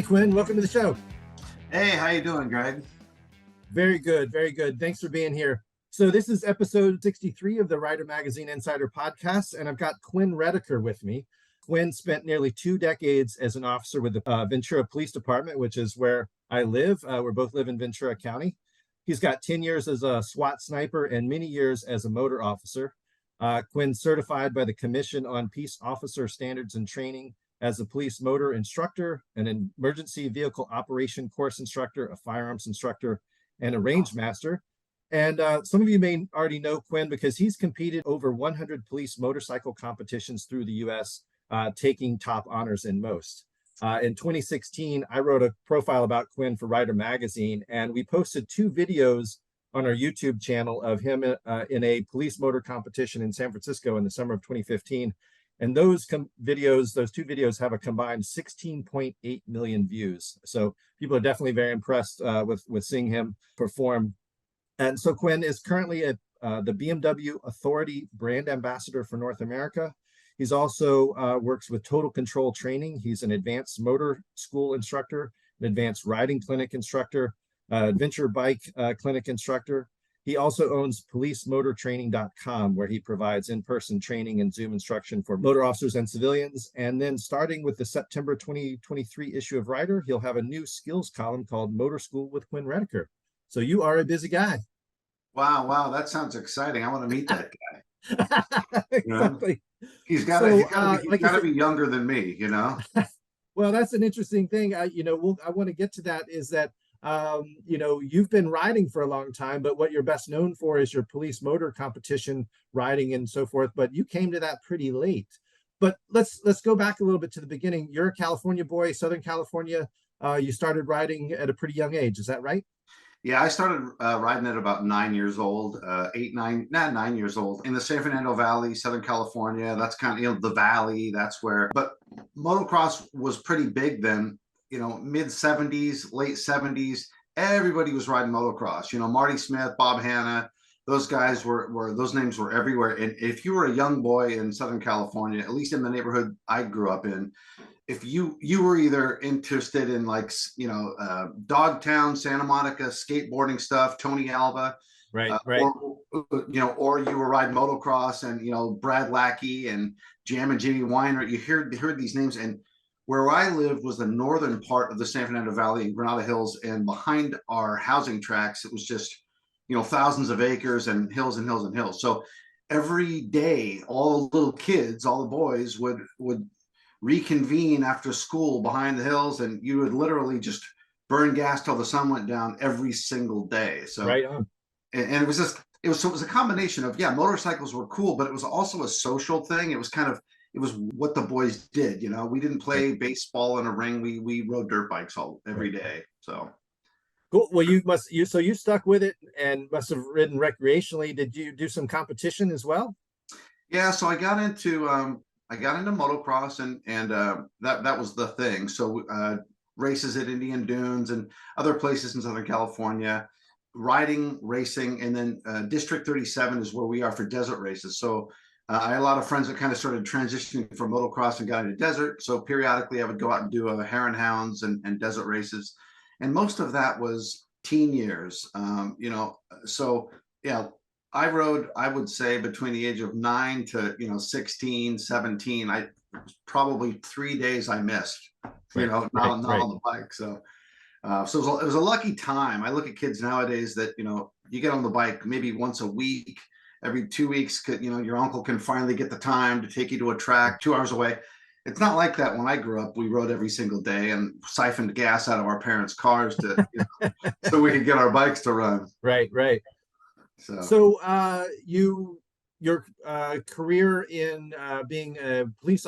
Quinn, welcome to the show. Hey, how you doing, Greg? Very good, very good. Thanks for being here. So this is episode 63 of the Rider Magazine Insider Podcast, and I've got Quinn Redeker with me. Quinn spent nearly 2 decades as an officer with the Ventura Police Department, which is where I live. We both live in Ventura County. He's got 10 years as a SWAT sniper and many years as a motor officer. Quinn's certified by the Commission on Peace Officer Standards and Training as a police motor instructor, an emergency vehicle operation course instructor, a firearms instructor, and a range master. And some of you may already know Quinn because he's competed over 100 police motorcycle competitions through the U.S., taking top honors in most. In 2016, I wrote a profile about Quinn for Rider Magazine, and we posted 2 videos on our YouTube channel of him in a police motor competition in San Francisco in the summer of 2015. And those 2 videos have a combined 16.8 million views. So people are definitely very impressed with seeing him perform. And so Quinn is currently the BMW Authority Brand Ambassador for North America. He's also works with Total Control Training. He's an advanced motor school instructor, an advanced riding clinic instructor, adventure bike clinic instructor. He also owns policemotortraining.com, where he provides in-person training and Zoom instruction for motor officers and civilians. And then starting with the September 2023 issue of Rider, he'll have a new skills column called Motor School with Quinn Redeker. So you are a busy guy. Wow, that sounds exciting. I want to meet that guy. Exactly. He's got to be younger than me, you know? Well, that's an interesting thing. I want to get to that is that you've been riding for a long time, but what you're best known for is your police motor competition riding and so forth. But you came to that pretty late. But let's go back a little bit to the beginning. You're a California boy, Southern California. You started riding at a pretty young age. Is that right? Yeah, I started riding at about 9 years old, 9 years old in the San Fernando Valley, Southern California. That's kind of, the valley, that's where, but motocross was pretty big then. Mid 70s, late 70s, everybody was riding motocross. Marty Smith, Bob Hanna, those guys those names were everywhere. And if you were a young boy in Southern California, at least in the neighborhood I grew up in, if you were either interested in Dogtown, Santa Monica, skateboarding stuff, Tony Alva, right. Or you were riding motocross and, Brad Lackey and Jam and Jimmy Weiner, you heard these names. And where I lived was the northern part of the San Fernando Valley in Granada Hills, and behind our housing tracks, it was just, thousands of acres and hills and hills and hills. So every day, all the little kids, all the boys would reconvene after school behind the hills, and you would literally just burn gas till the sun went down every single day. So right on. And it was a combination of, motorcycles were cool, but it was also a social thing. It was what the boys did. We didn't play baseball in a ring. We rode dirt bikes every day. So cool. Well, you stuck with it and must have ridden recreationally. Did you do some competition as well? Yeah, so I got into motocross and that was the thing. So races at Indian Dunes and other places in Southern California, riding, racing, and then District 37 is where we are for desert races. So I had a lot of friends that kind of started transitioning from motocross and got into desert. So periodically I would go out and do Hare and Hounds and desert races. And most of that was teen years, So, yeah, I rode, I would say, between the age of 9 to, 16, 17. Probably 3 days I missed, not on the bike. So it was a lucky time. I look at kids nowadays that, you get on the bike maybe once a week, every 2 weeks, your uncle can finally get the time to take you to a track 2 hours away. It's not like that. When I grew up, we rode every single day and siphoned gas out of our parents' cars to, so we could get our bikes to run. Right. So your career in being a police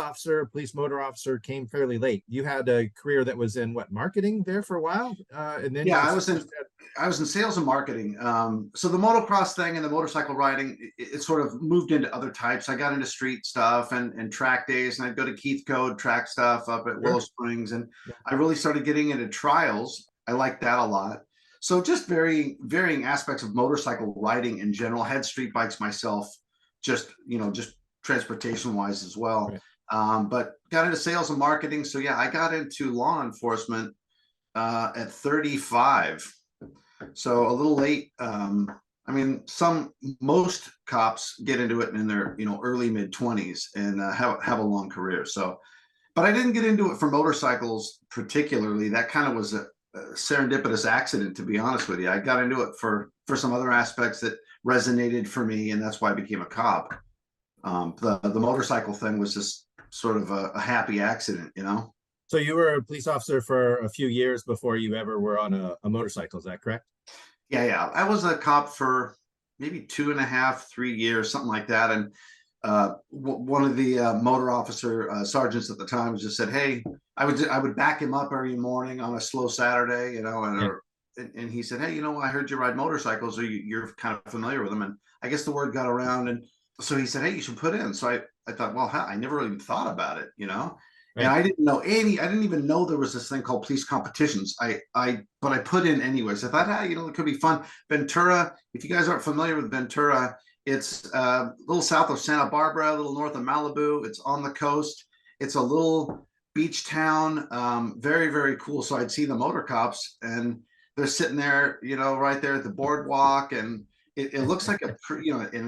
motor officer came fairly late. You had a career that was in marketing there for a while, and then I was in sales and marketing. So the motocross thing and the motorcycle riding, it sort of moved into other types. I got into street stuff and track days, and I'd go to Keith Code track stuff up at Willow Springs, and I really started getting into trials. I liked that a lot. So just varying aspects of motorcycle riding in general. I had street bikes myself, just transportation wise as well. Right. But got into sales and marketing. So yeah, I got into law enforcement at 35. So a little late. I mean, most cops get into it in their, early mid 20s and have a long career. So, but I didn't get into it for motorcycles particularly. That kind of was a serendipitous accident, to be honest with you. I got into it for some other aspects that resonated for me, and that's why I became a cop. The motorcycle thing was just sort of a happy accident, So you were a police officer for a few years before you ever were on a motorcycle, is that correct? Yeah. I was a cop for maybe 2.5, 3 years, something like that. And one of the motor officer sergeants at the time just said, "Hey," I would back him up every morning on a slow Saturday, and he said, "Hey, I heard you ride motorcycles, or you're kind of familiar with them." And I guess the word got around, and so he said, "Hey, you should put in." So I thought, well, I never really thought about it, and Right. I didn't even know there was this thing called police competitions. But I put in anyways. I thought, it could be fun. Ventura, if you guys aren't familiar with Ventura, it's a little south of Santa Barbara, a little north of Malibu. It's on the coast. It's a little beach town. Very, very cool. So I'd see the motor cops, and they're sitting there, right there at the boardwalk, and it looks like and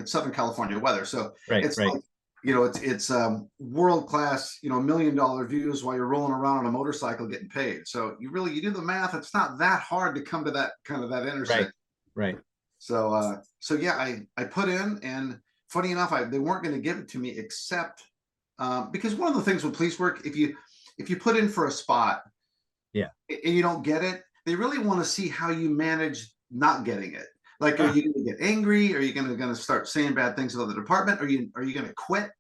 it's Southern California weather. So Right, it's right. like, it's world class, $1 million views while you're rolling around on a motorcycle getting paid. So you do the math. It's not that hard to come to that Right, intersection. right. So yeah, I put in, and funny enough, they weren't going to give it to me except because one of the things with police work, if you put in for a spot, Yeah. and you don't get it, they really want to see how you manage not getting it. Like, are Ah, you going to get angry? Are you going to start saying bad things about the department? Are you going to quit,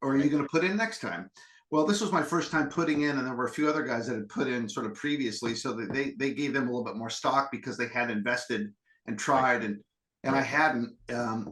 or are you right. going to put in next time? Well, this was my first time putting in, and there were a few other guys that had put in sort of previously, so that they gave them a little bit more stock because they had invested and Right, tried, and I right. hadn't.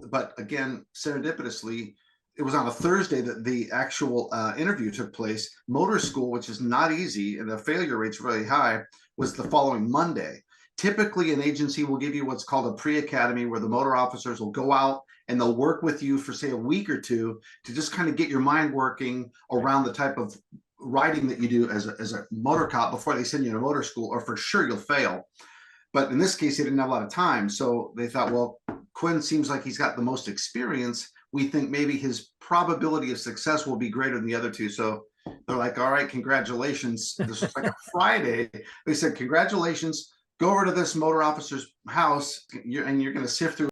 But again, serendipitously, it was on a Thursday that the actual interview took place. Motor school, which is not easy, and the failure rate's really high, was the following Monday. Typically, an agency will give you what's called a pre-academy, where the motor officers will go out and they'll work with you for, say, a week or two to just kind of get your mind working Right. around the type of riding that you do as a motor cop before they send you to motor school, or for sure you'll fail. But in this case, they didn't have a lot of time. So they thought, well, Quinn seems like he's got the most experience. We think maybe his probability of success will be greater than the other two. So they're like, all right, congratulations. This was like a Friday. They said, congratulations. Go over to this motor officer's house, and you're going to sift through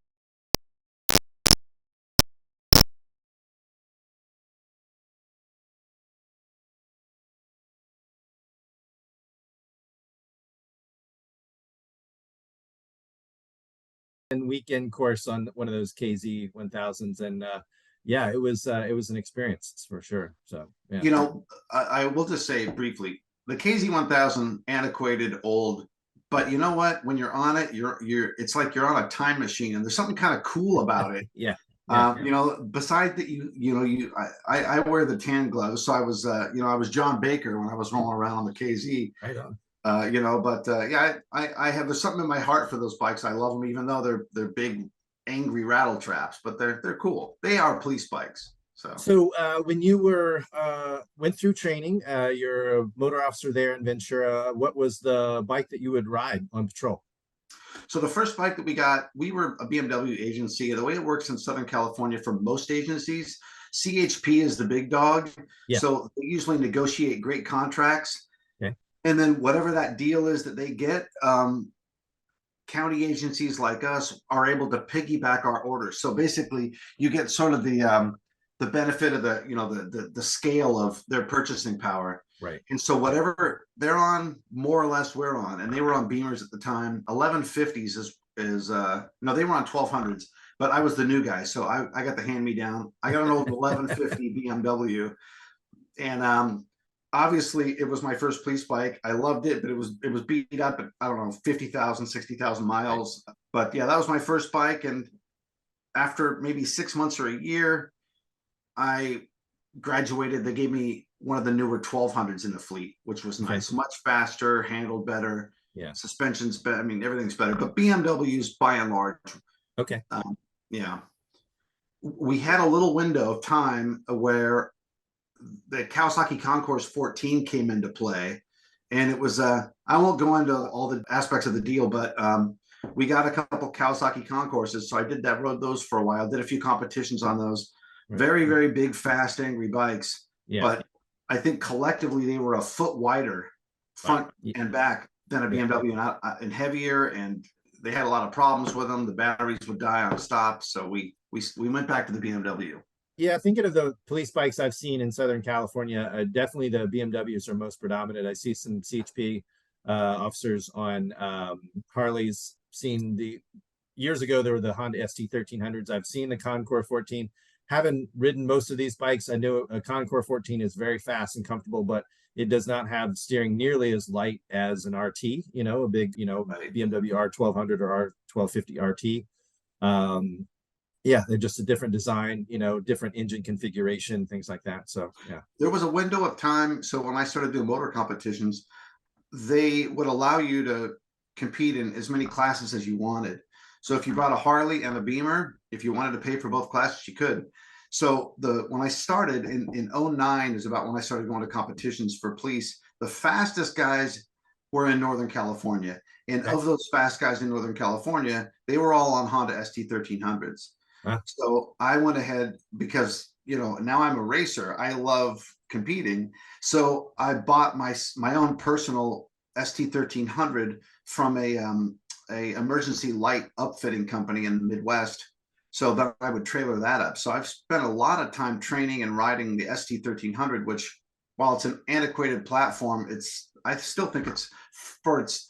And weekend course on one of those KZ 1000s, and yeah, it was an experience for sure. So yeah. I will just say briefly, the KZ 1000, antiquated, old, but you know what? When you're on it, it's like you're on a time machine, and there's something kind of cool about it. Yeah, yeah. Besides that, I wear the tan gloves, so I was John Baker when I was rolling around on the KZ. Right on. Yeah, I have, there's something in my heart for those bikes. I love them, even though they're big, angry rattle traps, but they're cool. They are police bikes. So when you went through training, you're a motor officer there in Ventura. What was the bike that you would ride on patrol? So the first bike that we were a BMW agency. The way it works in Southern California for most agencies, CHP is the big dog. Yeah. So they usually negotiate great contracts. Okay. And then whatever that deal is that they get, county agencies like us are able to piggyback our orders. So basically, you get sort of the benefit of the scale of their purchasing power. Right. And so whatever they're on, more or less we're on. And they were on Beamers at the time. 1150s is no, they were on 1200s, but I was the new guy, so I got the hand me down. I got an old 1150 BMW, and obviously it was my first police bike. I loved it, but it was beat up at, I don't know, 50,000, 60,000 miles. Right. But yeah, that was my first bike. And after maybe 6 months or a year, I graduated. They gave me one of the newer 1200s in the fleet, which was nice. Okay. Much faster, handled better. Yeah. Suspension's better. I mean, everything's better, but BMWs by and large. Okay. Yeah. We had a little window of time where the Kawasaki Concourse 14 came into play, And it was I won't go into all the aspects of the deal, but we got a couple Kawasaki concourses, so I rode those for a while, did a few competitions on those. Right. Very, very big, fast, angry bikes. Yeah. But I think collectively they were a foot wider front and back than a BMW, and heavier, and they had a lot of problems with them. The batteries would die on stop, so we went back to the BMW. Yeah, thinking of the police bikes I've seen in Southern California, definitely the BMWs are most predominant. I see some CHP officers on Harleys. Seen the years ago there were the Honda ST 1300s. I've seen the Concours 14. Haven't ridden most of these bikes. I know a Concours 14 is very fast and comfortable, but it does not have steering nearly as light as an RT. You know, a big BMW R1200 or R1250 RT. Yeah, they're just a different design, different engine configuration, things like that. So yeah, there was a window of time. So when I started doing motor competitions, they would allow you to compete in as many classes as you wanted. So if you brought a Harley and a Beamer, if you wanted to pay for both classes, you could. So when I started in 09 is about when I started going to competitions for police. The fastest guys were in Northern California. And of those fast guys in Northern California, they were all on Honda ST 1300s. So I went ahead because, now I'm a racer. I love competing. So I bought my own personal ST 1300 from a emergency light upfitting company in the Midwest, so that I would trailer that up. So I've spent a lot of time training and riding the ST 1300, which, while it's an antiquated platform, I still think it's for its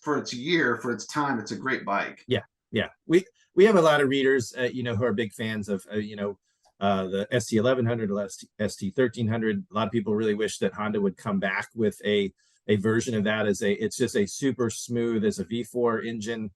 time, it's a great bike. Yeah. We have a lot of readers, who are big fans of, the ST 1100 or ST 1300. A lot of people really wish that Honda would come back with a version of that. It's just a super smooth as a V4 engine,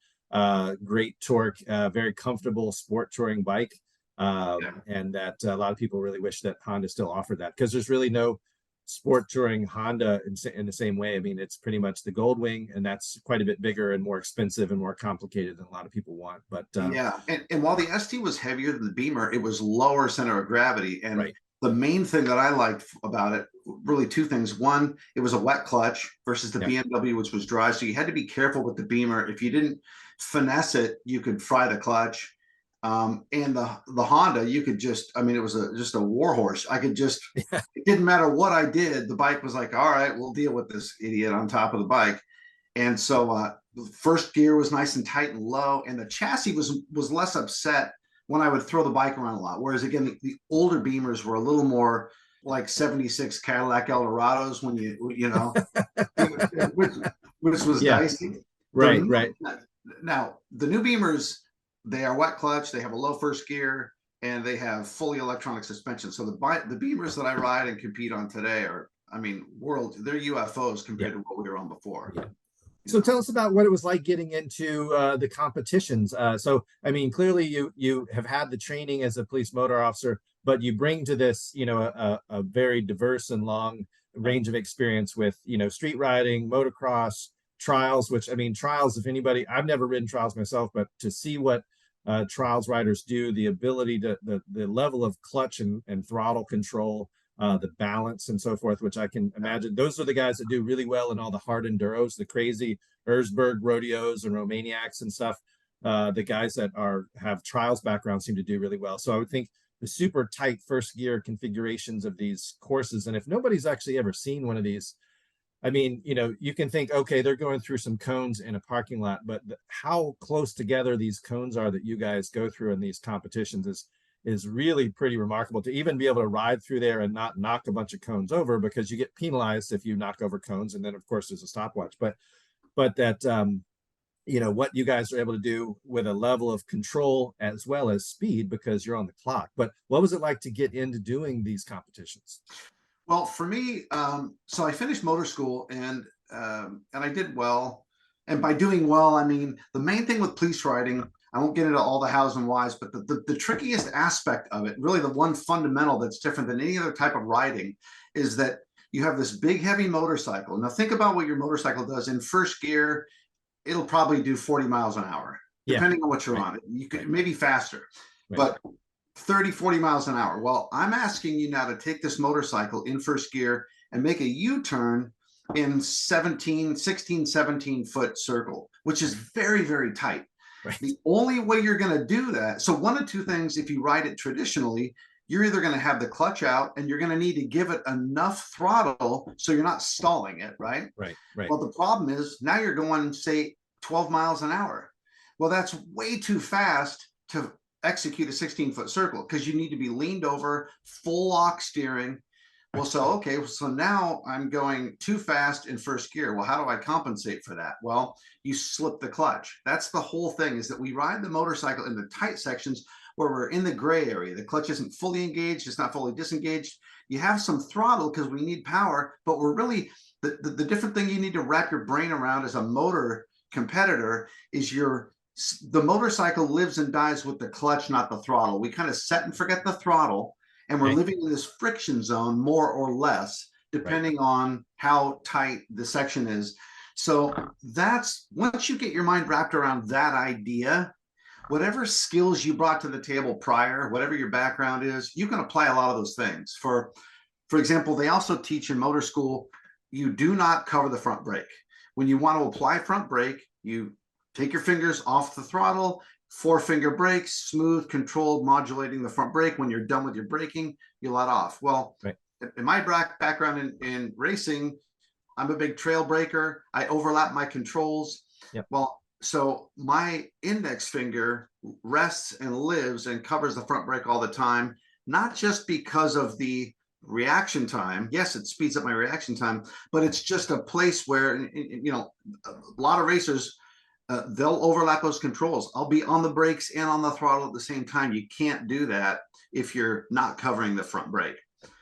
great torque, very comfortable sport touring bike. And that a lot of people really wish that Honda still offered that, because there's really no sport touring Honda in the same way. I mean, it's pretty much the Goldwing, and that's quite a bit bigger and more expensive and more complicated than a lot of people want. But yeah, and while the ST was heavier than the Beamer, it was lower center of gravity. And the main thing that I liked about it, really two things. One, it was a wet clutch versus the BMW, which was dry. So you had to be careful with the Beamer. If you didn't finesse it, you could fry the clutch. And the Honda, you could just, it was just a war horse. I could just, it didn't matter what I did. The bike was like, all right, we'll deal with this idiot on top of the bike. And so first gear was nice and tight and low, and the chassis was less upset when I would throw the bike around a lot. Whereas again, the older Beamers were a little more like 76 Cadillac Eldorados when which was dicey. Right. Now the new Beamers, they are wet clutch, they have a low first gear, and they have fully electronic suspension. So the Beamers that I ride and compete on today are, they're UFOs compared to what we were on before. So tell us about what it was like getting into the competitions. So, clearly you have had the training as a police motor officer, but you bring to this, a very diverse and long range of experience with, street riding, motocross, trials, which, trials, if anybody, I've never ridden trials myself, but to see what trials riders do, the ability to, the level of clutch and throttle control, the balance and so forth, which I can imagine those are the guys that do really well in all the hard enduros, the crazy Erzberg rodeos and Romaniacs and stuff. The guys that have trials background seem to do really well. So I would think the super tight first gear configurations of these courses, and if nobody's actually ever seen one of these, you can think, okay, they're going through some cones in a parking lot, but how close together these cones are that you guys go through in these competitions is really pretty remarkable, to even be able to ride through there and not knock a bunch of cones over, because you get penalized if you knock over cones. And then of course there's a stopwatch, but that, what you guys are able to do with a level of control as well as speed, because you're on the clock. But what was it like to get into doing these competitions? Well, for me, so I finished motor school and I did well. And by doing well, the main thing with police riding, I won't get into all the hows and whys, but the trickiest aspect of it, really the one fundamental that's different than any other type of riding, is that you have this big, heavy motorcycle. Now think about what your motorcycle does. In first gear, it'll probably do 40 miles an hour, depending on what you're on. You could maybe faster, but 30, 40 miles an hour. Well, I'm asking you now to take this motorcycle in first gear and make a U-turn in 16, 17-foot circle, which is very, very tight. Right. The only way you're going to do that, so one of two things, if you ride it traditionally, you're either going to have the clutch out and you're going to need to give it enough throttle so you're not stalling it, right? Right. Right. Well, the problem is now you're going, say, 12 miles an hour. Well, that's way too fast to execute a 16-foot circle because you need to be leaned over, full lock steering. Well, so, okay, so now I'm going too fast in first gear. Well, how do I compensate for that? Well, you slip the clutch. That's the whole thing, is that we ride the motorcycle in the tight sections where we're in the gray area. The clutch isn't fully engaged, it's not fully disengaged. You have some throttle because we need power, but we're really, the different thing you need to wrap your brain around as a motor competitor is the motorcycle lives and dies with the clutch, not the throttle. We kind of set and forget the throttle, and we're living in this friction zone more or less, depending on how tight the section is. So that's, once you get your mind wrapped around that idea, whatever skills you brought to the table prior, whatever your background is, you can apply a lot of those things. For example, they also teach in motor school, you do not cover the front brake. When you want to apply front brake, you take your fingers off the throttle, 4-finger brakes, smooth, controlled, modulating the front brake. When you're done with your braking, you let off. Well, in my background in racing, I'm a big trail breaker. I overlap my controls. Yep. Well, so my index finger rests and lives and covers the front brake all the time, not just because of the reaction time. Yes, it speeds up my reaction time, but it's just a place where, you know, a lot of racers, they'll overlap those controls. I'll be on the brakes and on the throttle at the same time. You can't do that if you're not covering the front brake.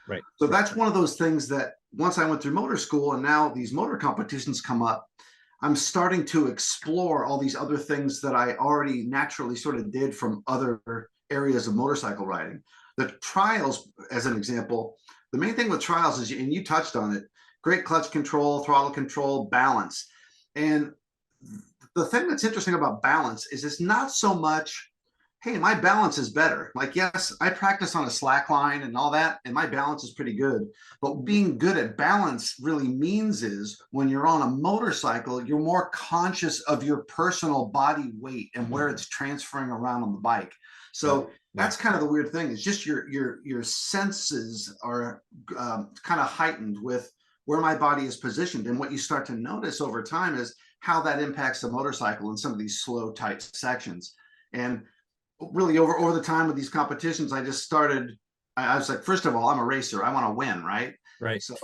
Right. So that's one of those things that once I went through motor school and now these motor competitions come up, I'm starting to explore all these other things that I already naturally sort of did from other areas of motorcycle riding. The trials, as an example, the main thing with trials is, and you touched on it, great clutch control, throttle control, balance. And the thing that's interesting about balance is it's not so much, hey, my balance is better. Like, yes, I practice on a slack line and all that, and my balance is pretty good. But being good at balance really means is when you're on a motorcycle, you're more conscious of your personal body weight and where it's transferring around on the bike. So that's kind of the weird thing. It's just your senses are kind of heightened with where my body is positioned. And what you start to notice over time is how that impacts the motorcycle in some of these slow, tight sections. And really over the time of these competitions, I just started, I was like, first of all, I'm a racer. I want to win, right? Right. So,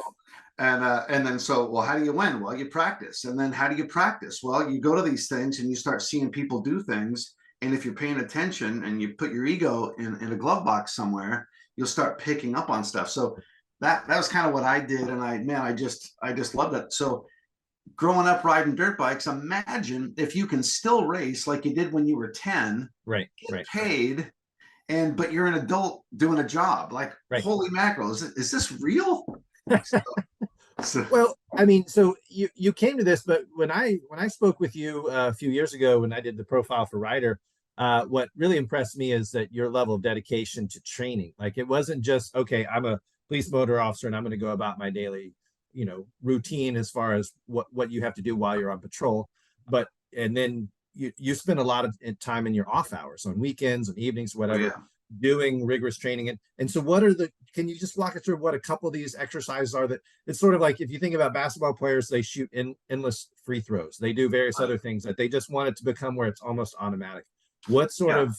and then, so, well, how do you win? Well, you practice. And then how do you practice? Well, you go to these things and you start seeing people do things. And if you're paying attention and you put your ego in a glove box somewhere, you'll start picking up on stuff. So that was kind of what I did. And I just loved it. So growing up riding dirt bikes, imagine if you can still race like you did when you were 10, get paid, but you're an adult doing a job. Like, holy mackerel, is this real? Well, I mean, so you came to this, but when I spoke with you a few years ago when I did the profile for Rider, what really impressed me is that your level of dedication to training. Like, it wasn't just, okay, I'm a police motor officer and I'm going to go about my daily, you know, routine as far as what you have to do while you're on patrol, and then you spend a lot of time in your off hours on weekends and evenings, whatever, doing rigorous training. And so can you just walk us through what a couple of these exercises are? That it's sort of like, if you think about basketball players, they shoot endless free throws, they do various other things that they just want it to become where it's almost automatic. What sort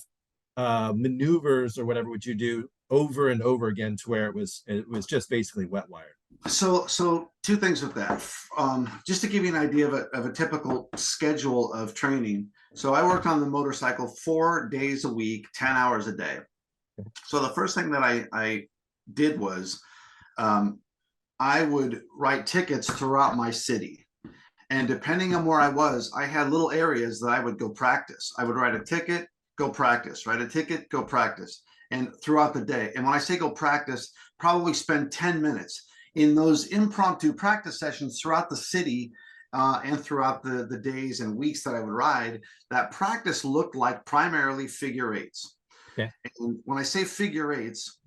of maneuvers or whatever would you do over and over again to where it was just basically wet wired? So two things with that. Just to give you an idea of a typical schedule of training. So I worked on the motorcycle 4 days a week, 10 hours a day. So the first thing that I did was I would write tickets throughout my city. And depending on where I was, I had little areas that I would go practice. I would write a ticket, go practice, write a ticket, go practice, and throughout the day. And when I say go practice, probably spend 10 minutes in those impromptu practice sessions throughout the city and throughout the days and weeks that I would ride. That practice looked like primarily figure eights. Okay. And when I say figure eights,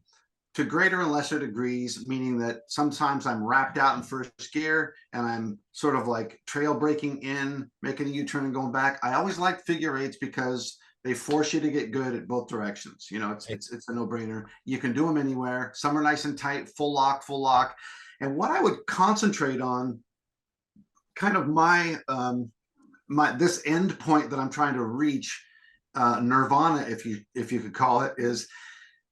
to greater and lesser degrees, meaning that sometimes I'm wrapped out in first gear and I'm sort of like trail braking in, making a U-turn and going back. I always like figure eights because they force you to get good at both directions. You know, it's a no-brainer. You can do them anywhere. Some are nice and tight, full lock, full lock. And what I would concentrate on, kind of my this end point that I'm trying to reach, nirvana, if you could call it, is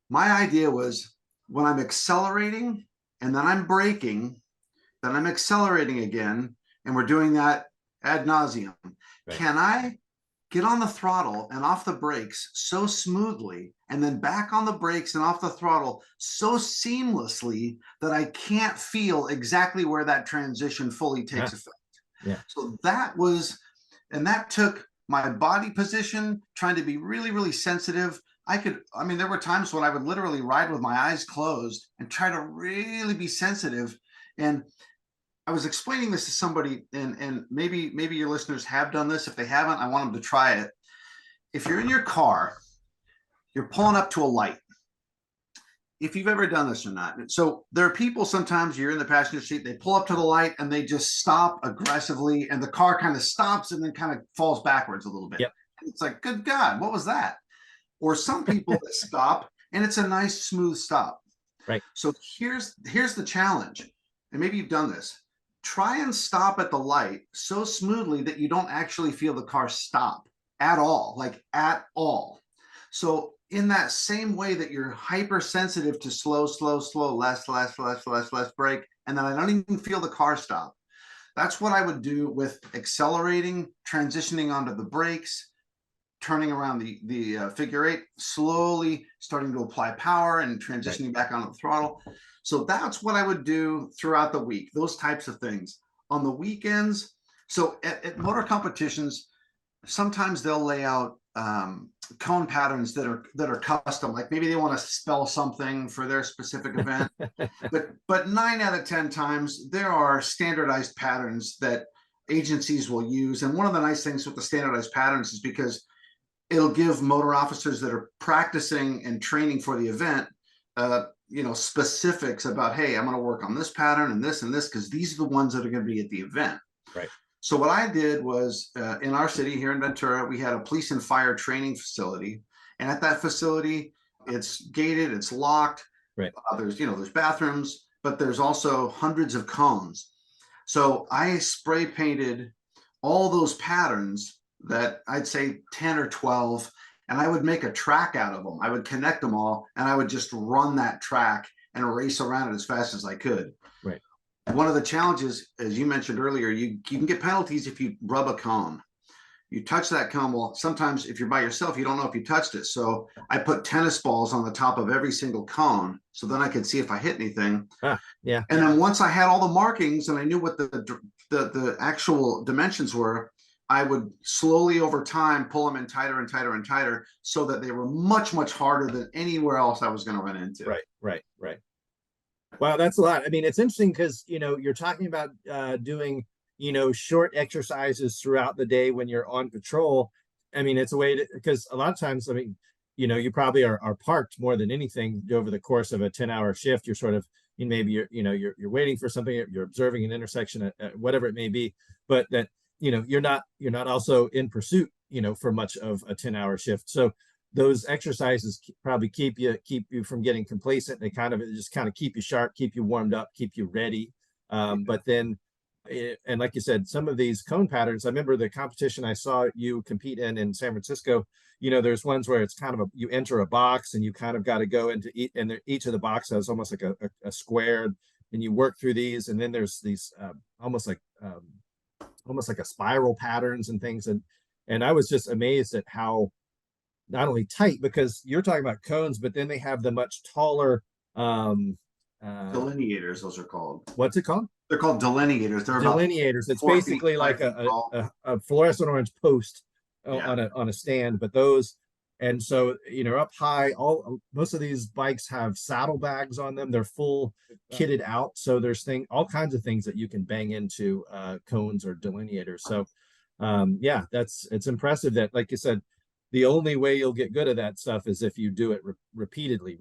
my idea was when I'm accelerating and then I'm braking, then I'm accelerating again, and we're doing that ad nauseum. Right. Can I get on the throttle and off the brakes so smoothly, and then back on the brakes and off the throttle so seamlessly that I can't feel exactly where that transition fully takes effect? Yeah. So that was, and that took my body position, trying to be really, really sensitive. I mean, there were times when I would literally ride with my eyes closed and try to really be sensitive. And I was explaining this to somebody, and maybe your listeners have done this. If they haven't, I want them to try it. If you're in your car, you're pulling up to a light. If you've ever done this or not. So there are people, sometimes you're in the passenger seat, they pull up to the light and they just stop aggressively, and the car kind of stops and then kind of falls backwards a little bit. Yep. It's like, good God, what was that? Or some people that stop and it's a nice smooth stop. Right. So here's the challenge. And maybe you've done this. Try and stop at the light so smoothly that you don't actually feel the car stop at all, like at all. So in that same way that you're hypersensitive to slow, less brake, and then I don't even feel the car stop. That's what I would do with accelerating, transitioning onto the brakes, turning around the figure eight, slowly starting to apply power and transitioning back onto the throttle. So that's what I would do throughout the week, those types of things. On the weekends, so at motor competitions, sometimes they'll lay out cone patterns that are custom, like maybe they want to spell something for their specific event. but 9 out of 10 times there are standardized patterns that agencies will use. And one of the nice things with the standardized patterns is because it'll give motor officers that are practicing and training for the event, specifics about, hey, I'm going to work on this pattern and this, because these are the ones that are going to be at the event. Right. So what I did was, in our city here in Ventura, we had a police and fire training facility. And at that facility, it's gated, it's locked. Right. There's bathrooms, but there's also hundreds of cones. So I spray painted all those patterns, that I'd say 10 or 12, and I would make a track out of them. I would connect them all, and I would just run that track and race around it as fast as I could. Right. One of the challenges, as you mentioned earlier, you can get penalties if you rub a cone. You touch that cone. Well, sometimes if you're by yourself, you don't know if you touched it. So I put tennis balls on the top of every single cone, so then I could see if I hit anything. Yeah. And then once I had all the markings and I knew what the actual dimensions were, I would slowly over time pull them in tighter and tighter and tighter, so that they were much, much harder than anywhere else I was going to run into. Right. Wow, that's a lot. I mean, it's interesting because, you're talking about doing, short exercises throughout the day when you're on patrol. I mean, it's a way to, because a lot of times, I mean, you probably are parked more than anything over the course of a 10-hour shift. You're sort of, maybe you're waiting for something, you're observing an intersection, whatever it may be, but that, you're not also in pursuit, for much of a 10-hour shift. So those exercises probably keep you from getting complacent. They just keep you sharp, keep you warmed up, keep you ready. But then, and like you said, some of these cone patterns, I remember the competition I saw you compete in San Francisco. There's ones where it's you enter a box and you kind of got to go into each of the boxes has almost like a square, and you work through these. And then there's these almost like a spiral patterns and things. And I was just amazed at how not only tight, because you're talking about cones, but then they have the much taller delineators. Those are called. What's it called? They're called delineators. They're delineators. It's basically like a fluorescent orange post on a stand, but those. And so, up high, most of these bikes have saddlebags on them. They're full kitted out. So there's all kinds of things that you can bang into cones or delineators. So, it's impressive that, like you said, the only way you'll get good at that stuff is if you do it repeatedly.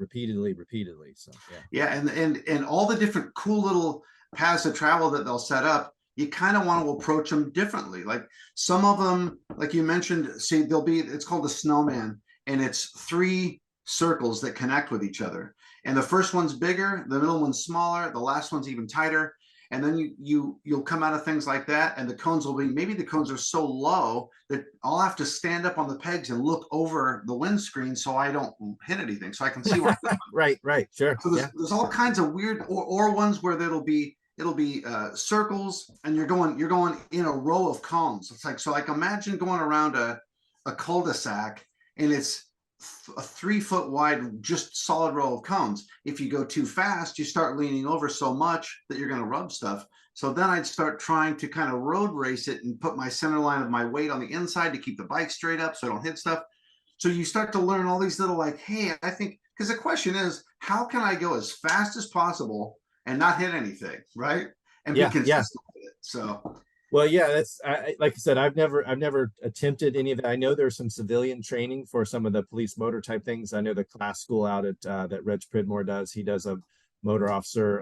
So yeah. Yeah, and all the different cool little paths of travel that they'll set up, you kind of want to approach them differently. Like some of them, like you mentioned, see, it's called a snowman, and it's 3 circles that connect with each other. And the first one's bigger, the middle one's smaller, the last one's even tighter. And then you'll come out of things like that, and the cones will be, maybe the cones are so low that I'll have to stand up on the pegs and look over the windscreen so I don't hit anything, so I can see where I'm Right, sure. so there's all kinds of weird or ones where it'll be circles, and you're going in a row of cones. It's like, so like imagine going around a cul-de-sac, and it's a 3-foot wide, just solid row of cones. If you go too fast, you start leaning over so much that you're going to rub stuff. So then I'd start trying to kind of road race it and put my center line of my weight on the inside to keep the bike straight up so I don't hit stuff. So you start to learn all these little, like, hey, I think, because the question is, how can I go as fast as possible and not hit anything, right? And be consistent with it. So well, yeah, that's like I said, I've never attempted any of that. I know there's some civilian training for some of the police motor type things. I know the class school out at that Reg Pridmore does. He does a motor officer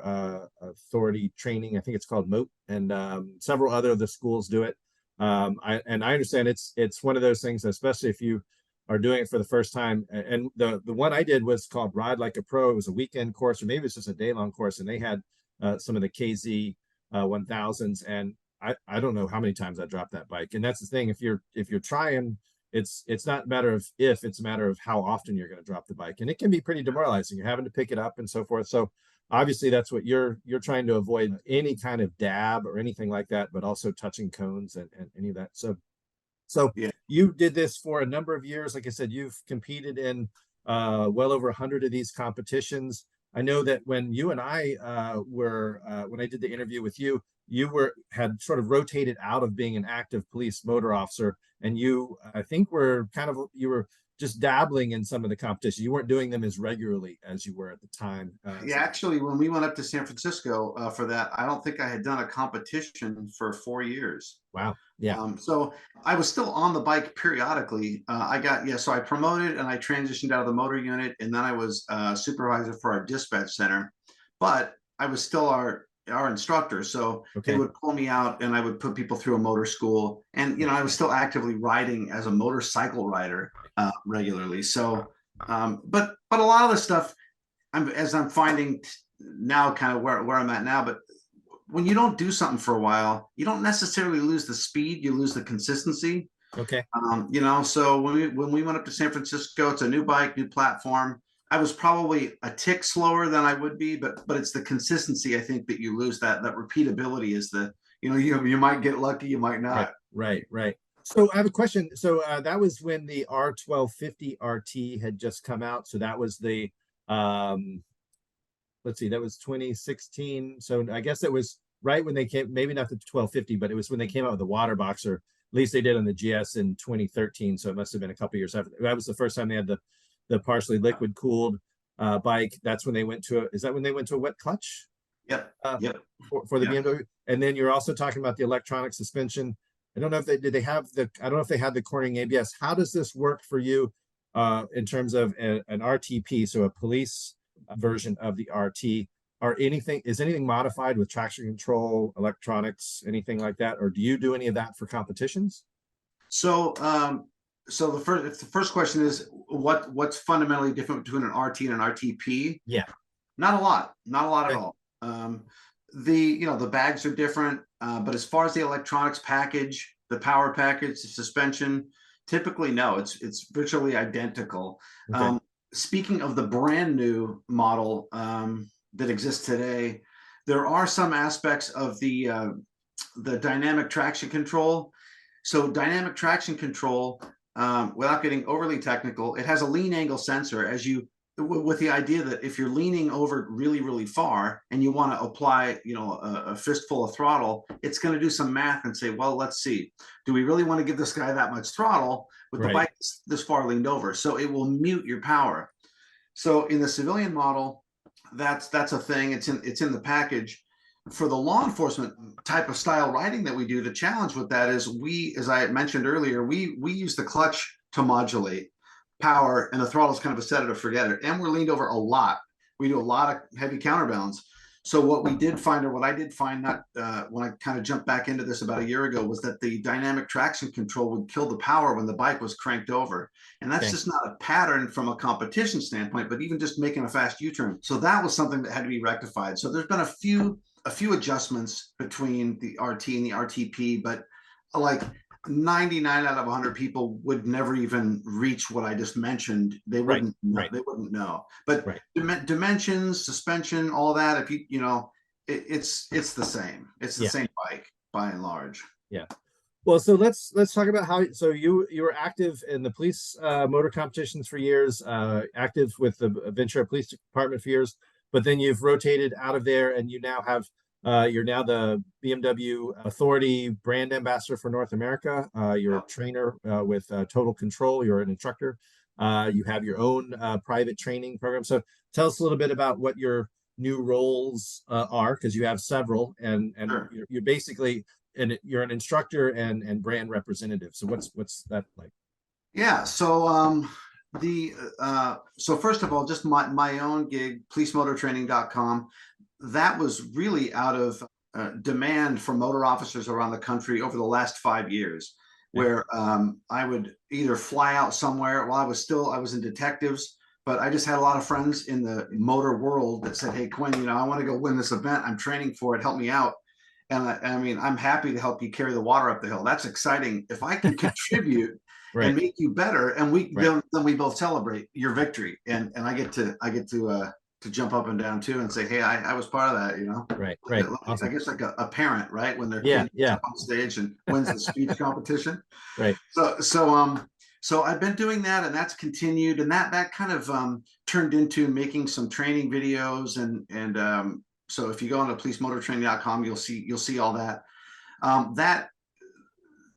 authority training. I think it's called MOAT, and several other of the schools do it. I understand it's one of those things, especially if you are doing it for the first time. And the one I did was called Ride Like a Pro. It was a weekend course, or maybe it's just a day-long course, and they had some of the KZ 1000s, and I don't know how many times I dropped that bike. And that's the thing, if you're trying, it's not a matter of if, it's a matter of how often you're going to drop the bike, and it can be pretty demoralizing. You're having to pick it up and so forth. So obviously that's what you're trying to avoid, any kind of dab or anything like that, but also touching cones and any of that. So yeah. You did this for a number of years. Like I said, you've competed in well over 100 of these competitions. I know that when you and I when I did the interview with you, had sort of rotated out of being an active police motor officer, and I think you were just dabbling in some of the competitions. You weren't doing them as regularly as you were at the time. Yeah, actually, when we went up to San Francisco for that, I don't think I had done a competition for 4 years. Wow. Yeah. So I was still on the bike periodically. So I promoted and I transitioned out of the motor unit, and then I was supervisor for our dispatch center, but I was still our instructor. So they would pull me out and I would put people through a motor school, and I was still actively riding as a motorcycle rider regularly. So, but a lot of the stuff, as I'm finding now, kind of where I'm at now, but when you don't do something for a while, you don't necessarily lose the speed, you lose the consistency. Okay. So when we went up to San Francisco, it's a new bike, new platform. I was probably a tick slower than I would be, but it's the consistency, I think, that you lose. That repeatability is you might get lucky, you might not. Right. So I have a question. So that was when the R1250 RT had just come out. So that was the let's see, that was 2016. So I guess it was right when they came, maybe not the 1250, but it was when they came out with the water boxer. At least they did on the GS in 2013. So it must have been a couple years after. That was the first time they had the partially liquid cooled bike. That's when they went to is that when they went to a wet clutch? Yep. For the BMW. And then you're also talking about the electronic suspension. I don't know if I don't know if they had the Corning ABS. How does this work for you in terms of an RTP, so a police version of the RT? Is anything modified with traction control, electronics, anything like that, or do you do any of that for competitions? So the first question is what's fundamentally different between an RT and an RTP? Yeah, not a lot at all. The bags are different, but as far as the electronics package, the power package, the suspension, typically no, it's virtually identical. Okay. Speaking of the brand new model that exists today, there are some aspects of the dynamic traction control. So dynamic traction control, without getting overly technical, it has a lean angle sensor with the idea that if you're leaning over really, really far and you want to apply, a fistful of throttle, it's going to do some math and say, well, let's see, do we really want to give this guy that much throttle with the bike this far leaned over? So it will mute your power. So in the civilian model, that's a thing. It's in the package. For the law enforcement type of style riding that we do, the challenge with that is as I mentioned earlier, we use the clutch to modulate power, and the throttle is kind of a set it or forget it. And we're leaned over a lot. We do a lot of heavy counterbalance. So what we did find, or what I did find, not when I kind of jumped back into this about a year ago, was that the dynamic traction control would kill the power when the bike was cranked over. And that's just not a pattern from a competition standpoint, but even just making a fast U-turn. So that was something that had to be rectified. So there's been a few adjustments between the RT and the RTP, but like 99 out of 100 people would never even reach what I just mentioned. They wouldn't they wouldn't know. But dimensions, suspension, all that, if you know, it's the same. It's the same bike by and large. Yeah. Well, so let's talk about how. So you were active in the police motor competitions for years, active with the Ventura Police Department for years, but then you've rotated out of there, and you now have you're now the BMW Authority Brand Ambassador for North America. You're a trainer with Total Control. You're an instructor. You have your own private training program. So tell us a little bit about what your new roles are, because you have several, and you're basically you're an instructor and brand representative. So what's that like? Yeah. So so first of all, just my own gig, policemotortraining.com. That was really out of demand from motor officers around the country over the last 5 years, where I would either fly out somewhere. While I was in detectives, but I just had a lot of friends in the motor world that said, "Hey, Quinn, you know, I want to go win this event. I'm training for it. Help me out." And I mean, I'm happy to help you carry the water up the hill. That's exciting. If I can contribute and make you better, and then we both celebrate your victory, and I get to jump up and down too and say, "Hey, I was part of that," you know? Right. Awesome. I guess like a parent, right? When their kid up on stage and wins the speech competition. Right. So I've been doing that, and that's continued, and that kind of turned into making some training videos, and so if you go on to policemotortraining.com, you'll see all that.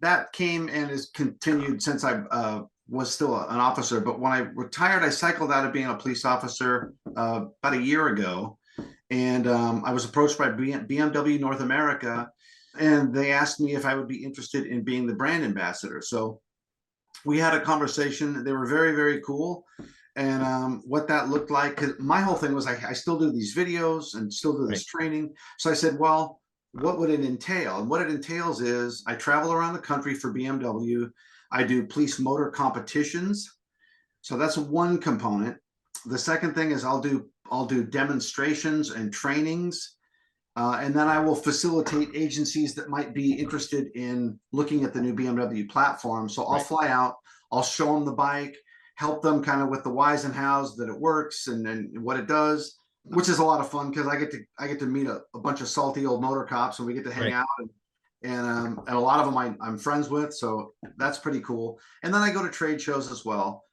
That came and has continued since I was still an officer. But when I retired, I cycled out of being a police officer about a year ago, and I was approached by BMW North America, and they asked me if I would be interested in being the brand ambassador. So we had a conversation. They were very, very cool. And what that looked like, because my whole thing was I still do these videos and still do this training. So I said, well, what would it entail? And what it entails is I travel around the country for BMW. I do police motor competitions. So that's one component. The second thing is I'll do demonstrations and trainings. And then I will facilitate agencies that might be interested in looking at the new BMW platform. So I'll fly out, I'll show them the bike, help them kind of with the whys and hows that it works and what it does, which is a lot of fun because I get to meet a bunch of salty old motor cops, and we get to hang out, and a lot of them I'm friends with, so that's pretty cool. And then I go to trade shows as well.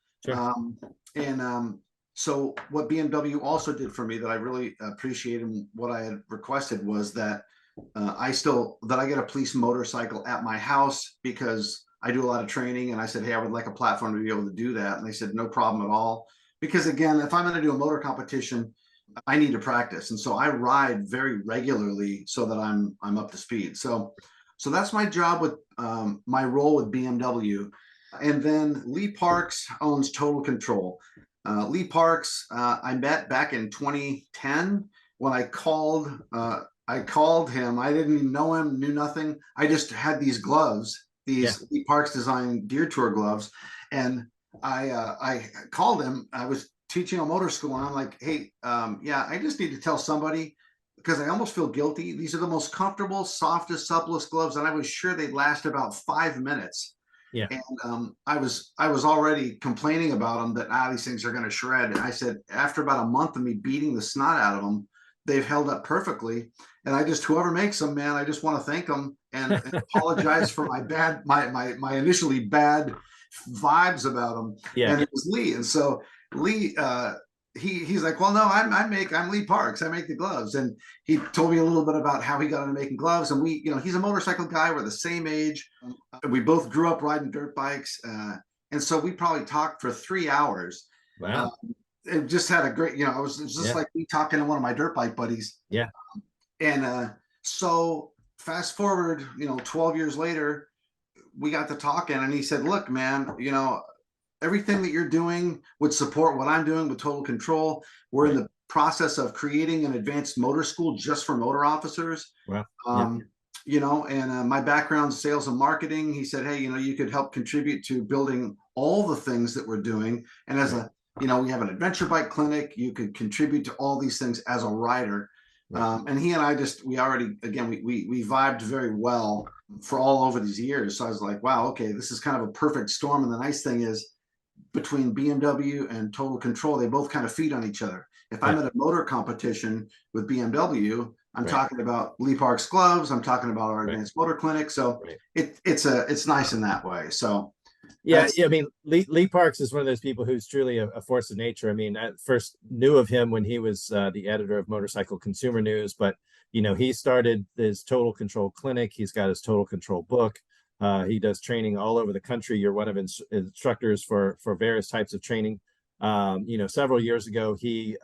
So what BMW also did for me that I really appreciate, and what I had requested, was that I get a police motorcycle at my house, because I do a lot of training, and I said, "Hey, I would like a platform to be able to do that." And they said, "No problem at all." Because again, if I'm going to do a motor competition, I need to practice. And so I ride very regularly so that I'm up to speed. So that's my job with my role with BMW. And then Lee Parks owns Total Control. Lee Parks, I met back in 2010 when I called him. I didn't even know him, knew nothing. I just had these gloves, these Lee Parks design Deer Tour gloves. And I called him. I was teaching a motor school, and I'm like, "Hey, I just need to tell somebody, because I almost feel guilty. These are the most comfortable, softest, supplest gloves, and I was sure they'd last about 5 minutes." Yeah. And I was already complaining about them, that these things are going to shred. And I said, after about a month of me beating the snot out of them, they've held up perfectly. And whoever makes them, man, I just want to thank them and apologize for my initially bad vibes about them. And it was Lee. And so Lee, he's like, "Well, no, I'm Lee Parks. I make the gloves." And he told me a little bit about how he got into making gloves. And he's a motorcycle guy. We're the same age. We both grew up riding dirt bikes. And so we probably talked for 3 hours. Wow. It just had a great, it was just like me talking to one of my dirt bike buddies. Yeah. And so fast forward, 12 years later, we got to talking, and he said, "Look, man, everything that you're doing would support what I'm doing with Total Control. We're in the process of creating an advanced motor school just for motor officers. Wow. You know, and my background's sales and marketing. He said, hey, you know, you could help contribute to building all the things that we're doing. And as a, you know, we have an adventure bike clinic. You could contribute to all these things as a rider. And he and I we already, again, we vibed very well for all over these years. So I was like, wow, okay, this is kind of a perfect storm. And the nice thing is, between BMW and Total Control, they both kind of feed on each other. If I'm at a motor competition with BMW, I'm talking about Lee Park's gloves. I'm talking about our advanced motor clinic. So it's nice in that way. So yeah, I mean, Lee Parks is one of those people who's truly a force of nature. I mean, I first knew of him when he was the editor of Motorcycle Consumer News, but you know, he started his Total Control clinic. He's got his Total Control book. He does training all over the country. You're one of his instructors for various types of training. You know, several years ago, he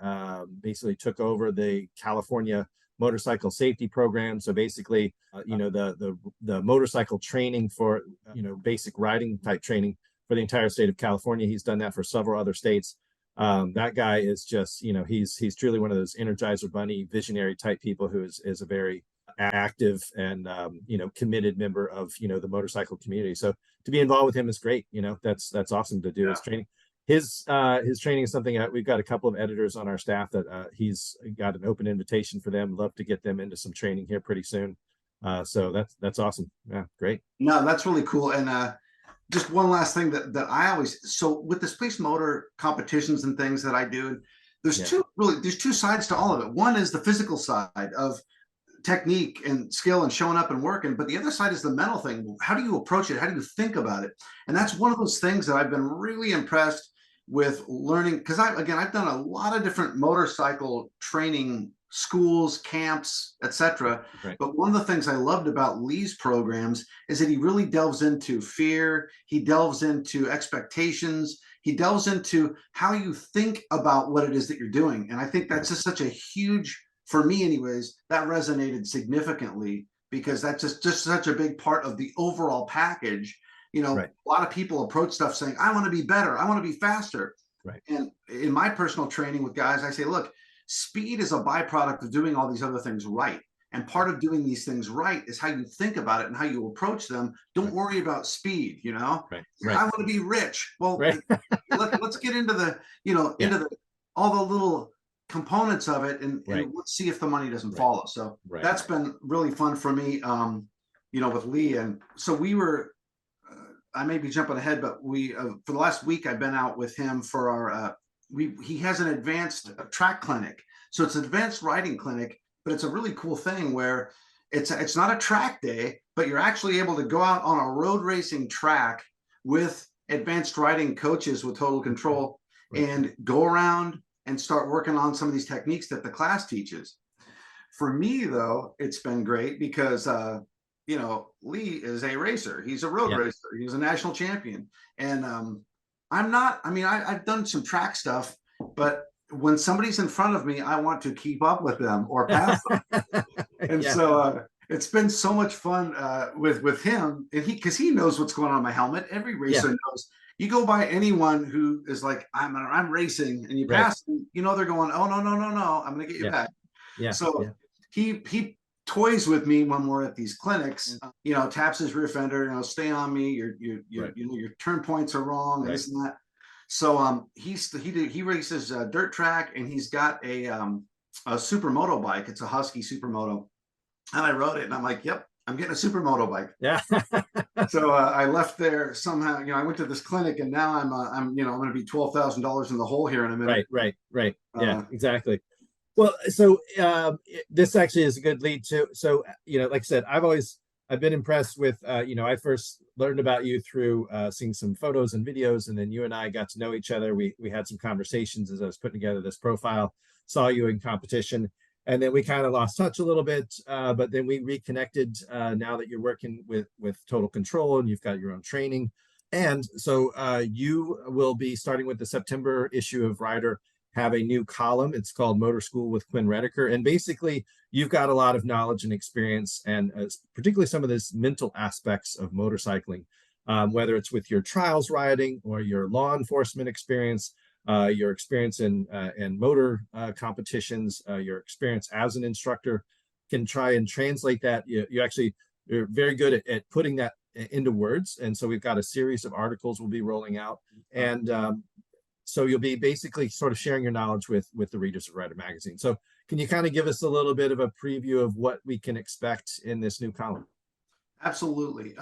basically took over the California motorcycle safety program. So basically, you know, the motorcycle training for, you know, basic riding type training for the entire state of California. He's done that for several other states. That guy is just, you know, he's truly one of those Energizer Bunny visionary type people who is a very active and you know, committed member of, you know, the motorcycle community. So to be involved with him is great. You know, that's awesome to do his training. His training is something we've got a couple of editors on our staff that he's got an open invitation for them. Love to get them into some training here pretty soon. So that's awesome. Yeah, great. No, that's really cool. And just one last thing that I always, so with the space motor competitions and things that I do, there's two sides to all of it. One is the physical side of technique and skill and showing up and working, but the other side is the mental thing. How do you approach it? How do you think about it? And that's one of those things that I've been really impressed with learning, because I've done a lot of different motorcycle training schools, camps, etc. But one of the things I loved about Lee's programs is that he really delves into fear. He delves into expectations. He delves into how you think about what it is that you're doing. And I think that's just such a huge, for me anyways, that resonated significantly, because that's just such a big part of the overall package. You know, a lot of people approach stuff saying, I want to be better, I want to be faster. And in my personal training with guys, I say, look, speed is a byproduct of doing all these other things right. And part of doing these things right is how you think about it and how you approach them. Don't worry about speed, you know. I want to be rich. Well, let's get into the, you know, into the all the little components of it, and let's see if the money doesn't follow. So that's been really fun for me, you know, with Lee. And so we were, I may be jumping ahead, but we for the last week I've been out with him for our he has an advanced track clinic. So it's an advanced riding clinic, but it's a really cool thing where it's not a track day, but you're actually able to go out on a road racing track with advanced riding coaches with Total Control and go around and start working on some of these techniques that the class teaches. For me, though, it's been great because, you know, Lee is a racer. He's a road racer. He's a national champion. And I'm not, I mean, I've done some track stuff, but when somebody's in front of me, I want to keep up with them or pass them. And so it's been so much fun with him. And because he knows what's going on in my helmet. Every racer knows. You go by anyone who is like, I'm racing, and you pass them, you know, they're going, oh, no, I'm going to get you back. So he toys with me when we're at these clinics, you know, taps his rear fender, you know, stay on me. You know, your turn points are wrong, and this and that. So he races dirt track, and he's got a supermoto bike. It's a Husky supermoto. And I rode it, and I'm like, yep, I'm getting a supermoto bike. Yeah. So I left there somehow. You know, I went to this clinic, and now I'm you know, I'm going to be $12,000 in the hole here in a minute. Right. Yeah, exactly. Well, so this actually is a good lead to. So, you know, like I said, I've been impressed with, you know, I first learned about you through seeing some photos and videos, and then you and I got to know each other. We had some conversations as I was putting together this profile, saw you in competition, and then we kind of lost touch a little bit, but then we reconnected now that you're working with Total Control and you've got your own training. And so you will be starting with the September issue of Rider, have a new column. It's called Motor School with Quinn Redeker. And basically, you've got a lot of knowledge and experience, and particularly some of these mental aspects of motorcycling. whether it's with your trials riding or your law enforcement experience, your experience in motor competitions, your experience as an instructor, can try and translate that. You're very good at putting that into words. And so we've got a series of articles we'll be rolling out. And so you'll be basically sort of sharing your knowledge with the readers of Rider Magazine. So can you kind of give us a little bit of a preview of what we can expect in this new column? Absolutely.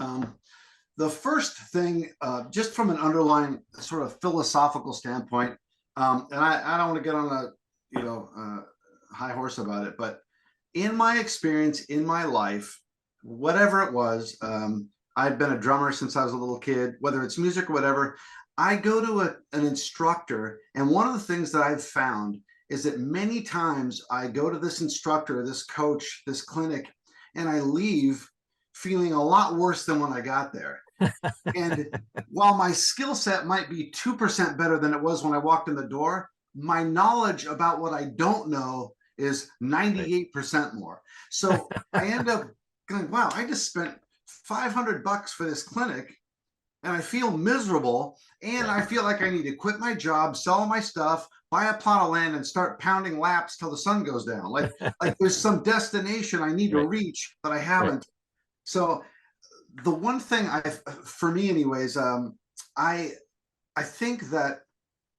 The first thing, just from an underlying sort of philosophical standpoint, and I don't want to get on a high horse about it, but in my experience in my life, whatever it was, I've been a drummer since I was a little kid, whether it's music or whatever. I go to an instructor, and one of the things that I've found is that many times I go to this instructor, this coach, this clinic, and I leave feeling a lot worse than when I got there. And while my skill set might be 2% better than it was when I walked in the door, my knowledge about what I don't know is 98% more. So I end up going, wow, I just spent $500 for this clinic and I feel miserable, and I feel like I need to quit my job, sell my stuff, buy a plot of land, and start pounding laps till the sun goes down. Like there's some destination I need to reach that I haven't. So the one thing for me anyways, I think that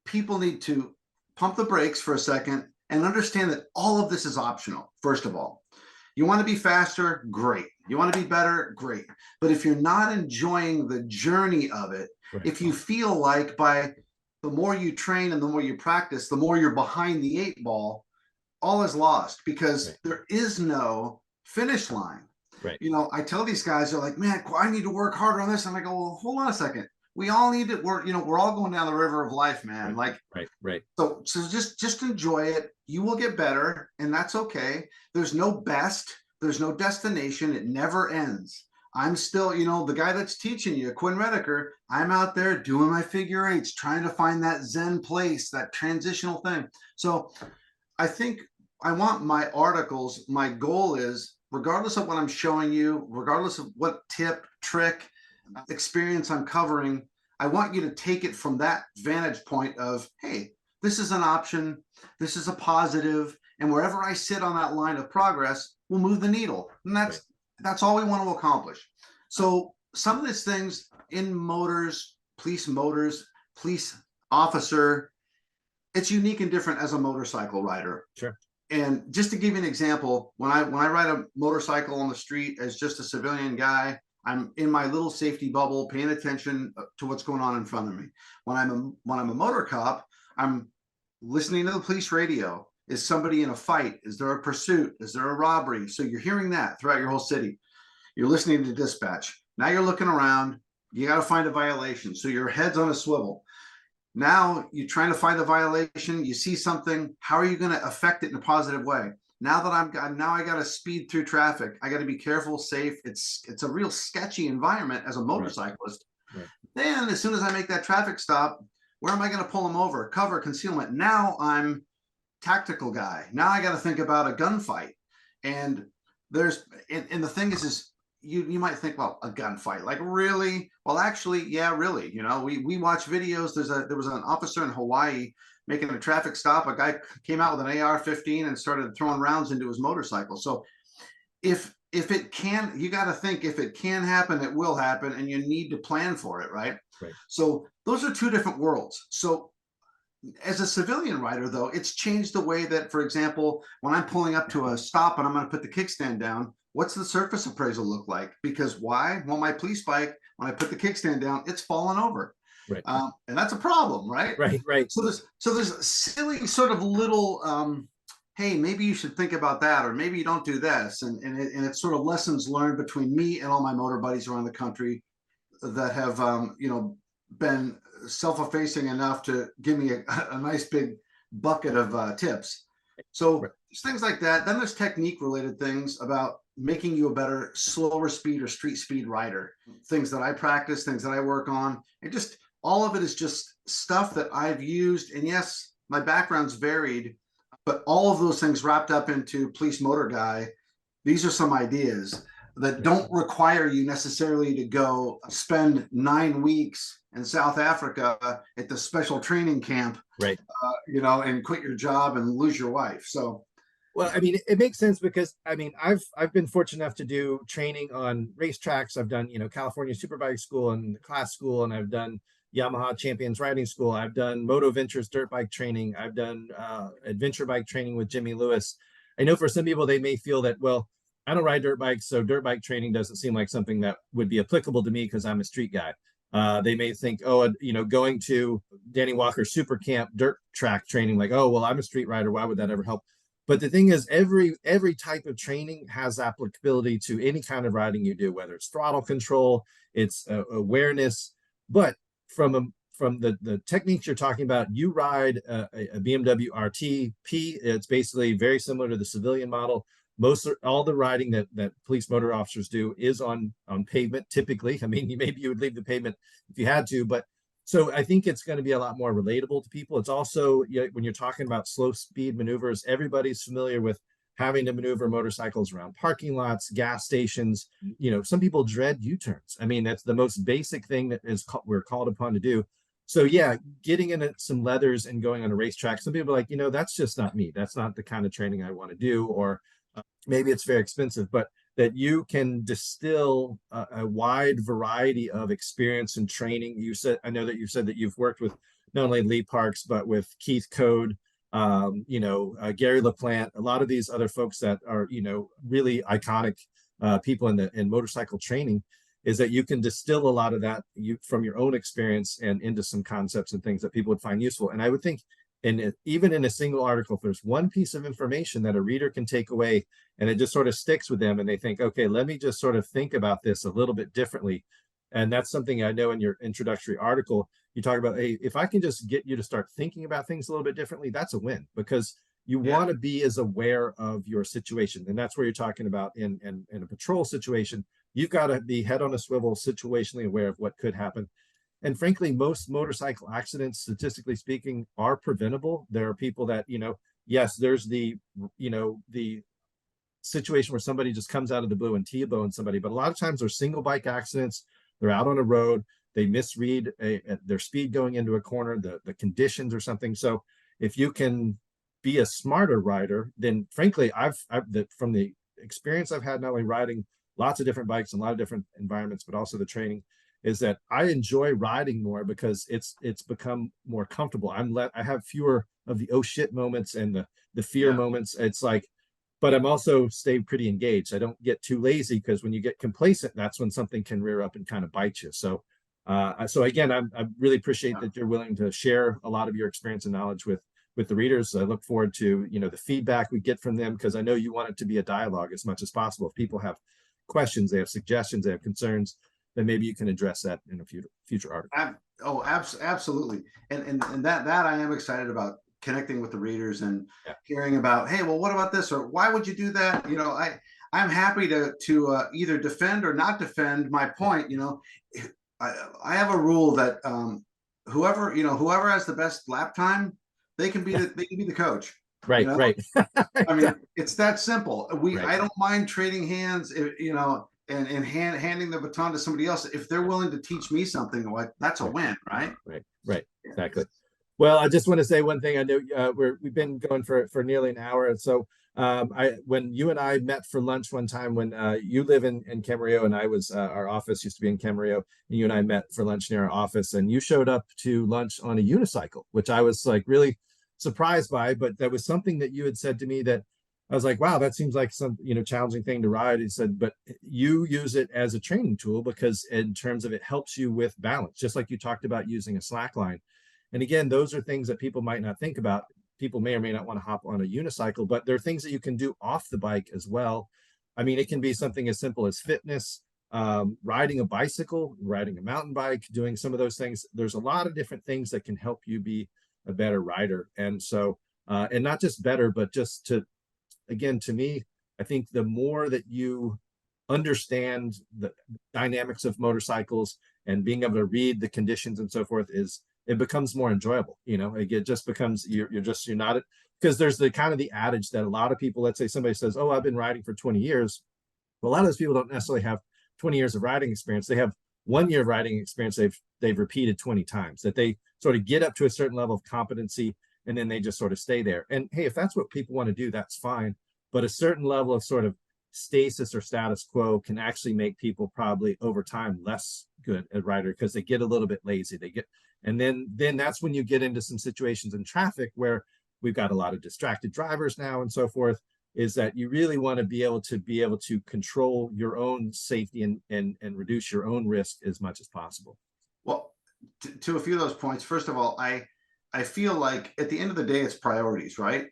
people need to pump the brakes for a second and understand that all of this is optional. First of all, you want to be faster, great. You want to be better, great. But if you're not enjoying the journey of it, if you feel like by the more you train and the more you practice, the more you're behind the 8 ball, all is lost, because there is no finish line. I tell these guys, they're like, man, I need to work harder on this. And I go, well, hold on a second. We all need to work, we're all going down the river of life, man. So just enjoy it. You will get better, and that's okay. There's no best, there's no destination. It never ends. I'm still, the guy that's teaching you, Quinn Redeker, I'm out there doing my figure 8s, trying to find that Zen place, that transitional thing. So I think I want my articles, my goal is, regardless of what I'm showing you, regardless of what tip, trick, experience I'm covering, I want you to take it from that vantage point of, hey, this is an option, this is a positive, and wherever I sit on that line of progress will move the needle. And that's all we want to accomplish. So some of these things in motors, police officer, it's unique and different as a motorcycle rider. And just to give you an example, when I ride a motorcycle on the street as just a civilian guy, I'm in my little safety bubble, paying attention to what's going on in front of me. When I'm a motor cop, I'm listening to the police radio. Is somebody in a fight? Is there a pursuit? Is there a robbery? So you're hearing that throughout your whole city. You're listening to dispatch. Now you're looking around. You got to find a violation. So your head's on a swivel. Now you're trying to find the violation. You see something. How are you going to affect it in a positive way? Now that I got to speed through traffic. I got to be careful, safe. It's a real sketchy environment as a motorcyclist. Then as soon as I make that traffic stop, where am I going to pull them over? Cover, concealment. Now I'm tactical guy. Now I got to think about a gunfight. And the thing is you might think, well, a gunfight, like really? Well, actually, yeah, really. We watch videos. There was an officer in Hawaii making a traffic stop. A guy came out with an AR-15 and started throwing rounds into his motorcycle. So if it can, you got to think, if it can happen, it will happen, and you need to plan for it, right? So those are two different worlds. So as a civilian rider, though, it's changed the way that, for example, when I'm pulling up to a stop and I'm going to put the kickstand down, what's the surface appraisal look like? Because why? Well, my police bike, when I put the kickstand down, it's fallen over. And that's a problem, right? So there's silly sort of little, hey, maybe you should think about that, or maybe you don't do this. And it's sort of lessons learned between me and all my motor buddies around the country that have, been self-effacing enough to give me a nice big bucket of tips. So there's things like that. Then there's technique related things about making you a better slower speed or street speed rider. Things that I practice, things that I work on, and just all of it is just stuff that I've used. And yes, my background's varied, but all of those things wrapped up into police motor guy. These are some ideas that don't require you necessarily to go spend 9 weeks in South Africa at the special training camp, Right. And quit your job and lose your wife. So, Well, I mean, it makes sense because I mean, I've been fortunate enough to do training on racetracks. I've done, California Superbike School and class school, and I've done Yamaha Champions Riding School. I've done Moto Ventures dirt bike training. I've done adventure bike training with Jimmy Lewis. I know for some people they may feel that, well, I don't ride dirt bikes, so dirt bike training doesn't seem like something that would be applicable to me because I'm a street guy. They may think, oh, going to Danny Walker Super Camp dirt track training, like, oh, well, I'm a street rider. Why would that ever help? But the thing is, every type of training has applicability to any kind of riding you do, whether it's throttle control, it's awareness. But from the techniques you're talking about, you ride a BMW RT-P. It's basically very similar to the civilian model. All the riding that police motor officers do is on pavement typically. I mean, maybe you would leave the pavement if you had to, but so I think it's going to be a lot more relatable to people. It's also, when you're talking about slow speed maneuvers, everybody's familiar with having to maneuver motorcycles around parking lots, gas stations. Some people dread U-turns. I mean, that's the most basic thing that we're called upon to do. So yeah, getting into some leathers and going on a racetrack, some people are like, that's just not me. That's not the kind of training I want to do. Or maybe it's very expensive, but that you can distill a wide variety of experience and training. I know that you said that you've worked with not only Lee Parks, but with Keith Code, Gary LaPlante, a lot of these other folks that are, really iconic people in motorcycle training, is that you can distill a lot of that from your own experience and into some concepts and things that people would find useful. And I would think, and even in a single article, if there's one piece of information that a reader can take away and it just sort of sticks with them and they think, okay, let me just sort of think about this a little bit differently. And that's something I know in your introductory article, you talk about, hey, if I can just get you to start thinking about things a little bit differently, that's a win, because you want to be as aware of your situation. And that's where you're talking about in a patrol situation, you've got to be head on a swivel, situationally aware of what could happen. And frankly, most motorcycle accidents, statistically speaking, are preventable. There are people that, yes, there's the situation where somebody just comes out of the blue and T-bone somebody, but a lot of times they're single bike accidents. They're out on a road. They misread their speed going into a corner, the conditions or something. So if you can be a smarter rider, then frankly, from the experience I've had, not only riding lots of different bikes and a lot of different environments, but also the training, is that I enjoy riding more because it's become more comfortable. I have fewer of the oh shit moments and the fear moments. It's like, but I'm also stay pretty engaged. I don't get too lazy, because when you get complacent, that's when something can rear up and kind of bite you. So again, I really appreciate that you're willing to share a lot of your experience and knowledge with the readers. I look forward to the feedback we get from them, because I know you want it to be a dialogue as much as possible. If people have questions, they have suggestions, they have concerns, then maybe you can address that in a future article. Absolutely. And that I am excited about, connecting with the readers and hearing about, hey, well, what about this? Or why would you do that? I'm happy to either defend or not defend my point. I have a rule that whoever has the best lap time, they can be the coach. Right. Right. I mean, it's that simple. Right. I don't mind trading hands, and handing the baton to somebody else if they're willing to teach me something. Like, that's a win, right? Right. Exactly. Well, I just want to say one thing. I know we've been going for nearly an hour, and so when you and I met for lunch one time, when you live in Camarillo and I was, our office used to be in Camarillo, and you and I met for lunch near our office, and you showed up to lunch on a unicycle, which I was like really surprised by, but that was something that you had said to me that I was like, wow, that seems like some challenging thing to ride. He said, but you use it as a training tool, because in terms of it helps you with balance, just like you talked about using a slack line. And again, those are things that people might not think about. People may or may not want to hop on a unicycle, but there are things that you can do off the bike as well. I mean, it can be something as simple as fitness, riding a bicycle, riding a mountain bike, doing some of those things. There's a lot of different things that can help you be a better rider. And so, and not just better, but just to me, I think the more that you understand the dynamics of motorcycles and being able to read the conditions and so forth, it becomes more enjoyable. It just becomes, you're not, because there's the kind of the adage that a lot of people, let's say somebody says, oh, I've been riding for 20 years. Well, a lot of those people don't necessarily have 20 years of riding experience. They have 1 year of riding experience they've repeated 20 times, that they sort of get up to a certain level of competency and then they just sort of stay there. And hey, if that's what people want to do, that's fine. But a certain level of sort of stasis or status quo can actually make people probably over time less good at rider because they get a little bit lazy. And then that's when you get into some situations in traffic where we've got a lot of distracted drivers now and so forth, is that you really want to be able to control your own safety and reduce your own risk as much as possible. Well, to a few of those points, first of all, I feel like at the end of the day, it's priorities, right?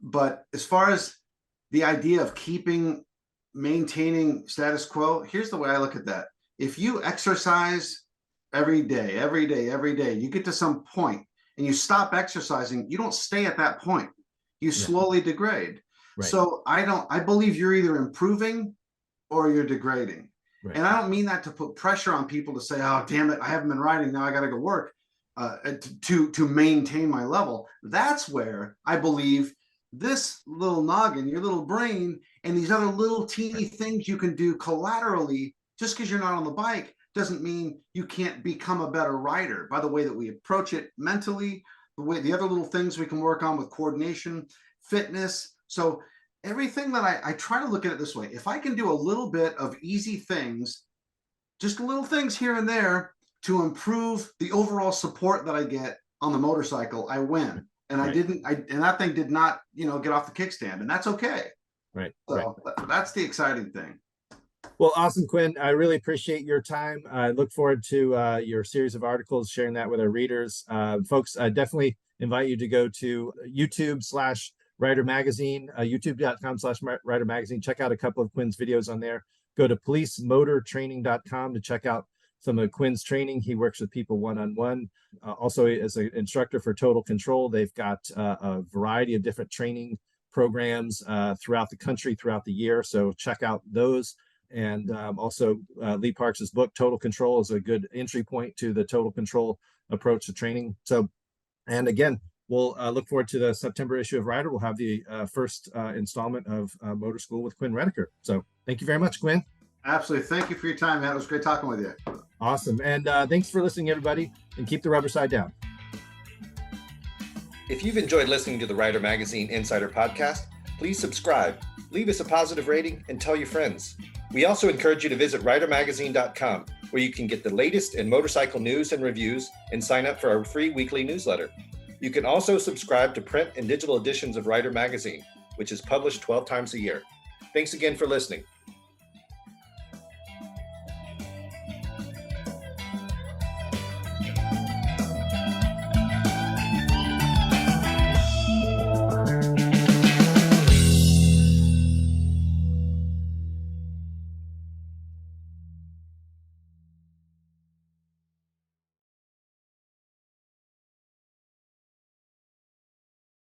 But as far as the idea of maintaining status quo, here's the way I look at that. If you exercise every day, you get to some point and you stop exercising, you don't stay at that point. You slowly degrade. Right. So I believe you're either improving or you're degrading. Right. And I don't mean that to put pressure on people to say, oh, damn it, I haven't been riding, now I got to go work to maintain my level. That's where I believe this little noggin, your little brain, and these other little teeny things you can do collaterally, just because you're not on the bike, doesn't mean you can't become a better rider by the way that we approach it mentally, the other little things we can work on with coordination, fitness. So everything that I try to look at it this way. If I can do a little bit of easy things, just little things here and there to improve the overall support that I get on the motorcycle, I win. And right. And that thing did not, get off the kickstand, and that's okay. Right. So that's the exciting thing. Well, awesome, Quinn. I really appreciate your time. I look forward to your series of articles, sharing that with our readers. Folks, I definitely invite you to go to YouTube/Rider Magazine, youtube.com/Rider Magazine. Check out a couple of Quinn's videos on there. Go to policemotortraining.com to check out some of Quinn's training. He works with people one-on-one. Also, as an instructor for Total Control, they've got a variety of different training programs throughout the country, throughout the year. So check out those. And also Lee Parks' book, Total Control, is a good entry point to the Total Control approach to training. So, and again, we'll look forward to the September issue of Rider. We'll have the first installment of Motor School with Quinn Redeker. So thank you very much, Quinn. Absolutely. Thank you for your time, man. It was great talking with you. Awesome. And thanks for listening, everybody, and keep the rubber side down. If you've enjoyed listening to the Rider Magazine Insider Podcast, please subscribe, leave us a positive rating, and tell your friends. We also encourage you to visit ridermagazine.com, where you can get the latest in motorcycle news and reviews and sign up for our free weekly newsletter. You can also subscribe to print and digital editions of Rider Magazine, which is published 12 times a year. Thanks again for listening.